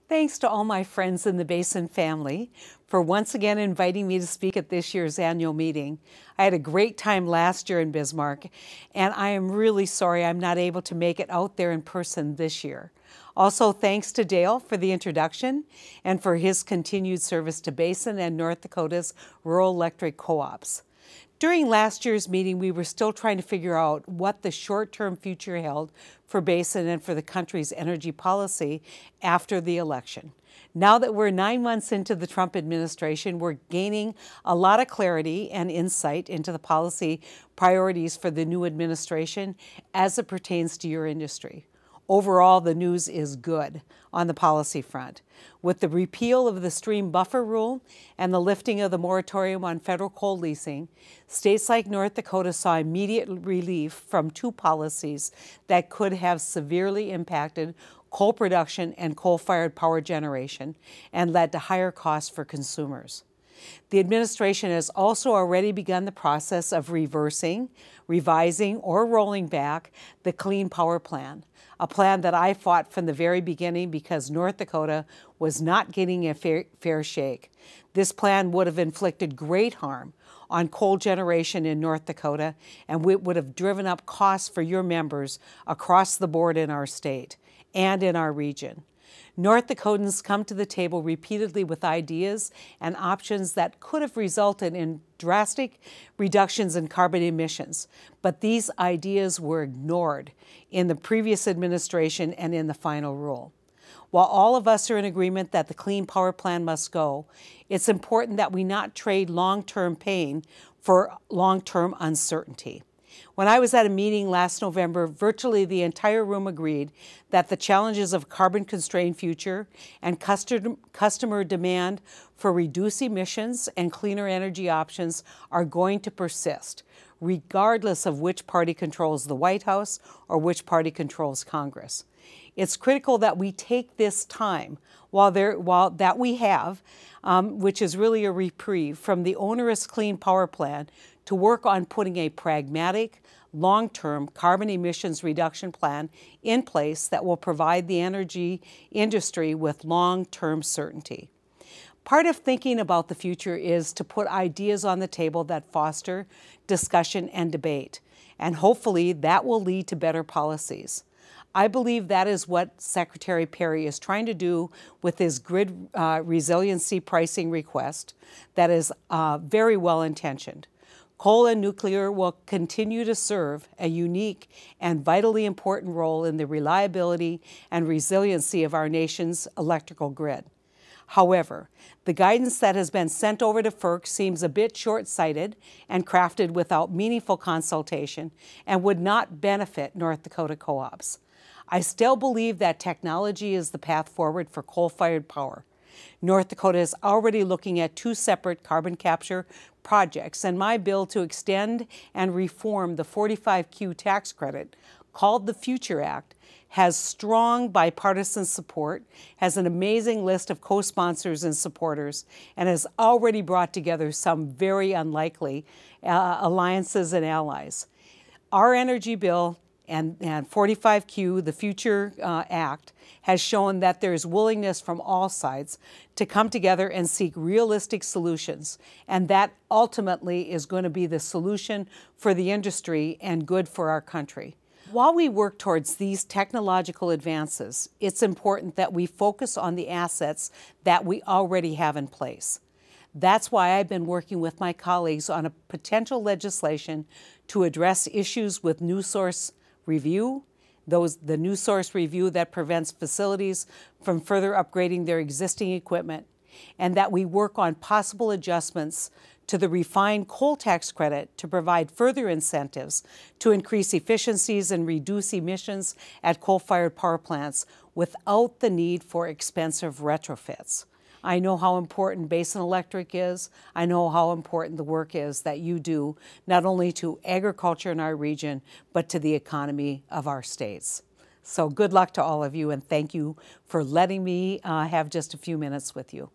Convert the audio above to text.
Thanks to all my friends in the Basin family for once again inviting me to speak at this year's annual meeting. I had a great time last year in Bismarck, and I am really sorry I'm not able to make it out there in person this year. Also, thanks to Dale for the introduction and for his continued service to Basin and North Dakota's rural electric co-ops. During last year's meeting, we were still trying to figure out what the short-term future held for Basin and for the country's energy policy after the election. Now that we're 9 months into the Trump administration, we're gaining a lot of clarity and insight into the policy priorities for the new administration as it pertains to your industry. Overall, the news is good on the policy front. With the repeal of the stream buffer rule and the lifting of the moratorium on federal coal leasing, states like North Dakota saw immediate relief from two policies that could have severely impacted coal production and coal-fired power generation and led to higher costs for consumers. The administration has also already begun the process of reversing, revising, or rolling back the Clean Power Plan, a plan that I fought from the very beginning because North Dakota was not getting a fair shake. This plan would have inflicted great harm on coal generation in North Dakota, and it would have driven up costs for your members across the board in our state and in our region. North Dakotans come to the table repeatedly with ideas and options that could have resulted in drastic reductions in carbon emissions, but these ideas were ignored in the previous administration and in the final rule. While all of us are in agreement that the Clean Power Plan must go, it's important that we not trade long-term pain for long-term uncertainty. When I was at a meeting last November, virtually the entire room agreed that the challenges of a carbon-constrained future and customer demand for reduced emissions and cleaner energy options are going to persist, regardless of which party controls the White House or which party controls Congress. It's critical that we take this time which is really a reprieve from the onerous Clean Power Plan, to work on putting a pragmatic, long-term carbon emissions reduction plan in place that will provide the energy industry with long-term certainty. Part of thinking about the future is to put ideas on the table that foster discussion and debate, and hopefully that will lead to better policies. I believe that is what Secretary Perry is trying to do with his grid resiliency pricing request that is very well-intentioned. Coal and nuclear will continue to serve a unique and vitally important role in the reliability and resiliency of our nation's electrical grid. However, the guidance that has been sent over to FERC seems a bit short-sighted and crafted without meaningful consultation and would not benefit North Dakota co-ops. I still believe that technology is the path forward for coal-fired power. North Dakota is already looking at 2 separate carbon capture projects, and my bill to extend and reform the 45Q tax credit, called the Future Act, has strong bipartisan support, has an amazing list of co-sponsors and supporters, and has already brought together some very unlikely alliances and allies. Our energy bill and 45Q, the Future Act, has shown that there is willingness from all sides to come together and seek realistic solutions, and that ultimately is going to be the solution for the industry and good for our country. While we work towards these technological advances, it's important that we focus on the assets that we already have in place. That's why I've been working with my colleagues on a potential legislation to address issues with new source review, the new source review that prevents facilities from further upgrading their existing equipment, and that we work on possible adjustments to the refined coal tax credit to provide further incentives to increase efficiencies and reduce emissions at coal-fired power plants without the need for expensive retrofits. I know how important Basin Electric is. I know how important the work is that you do, not only to agriculture in our region, but to the economy of our states. So good luck to all of you, and thank you for letting me have just a few minutes with you.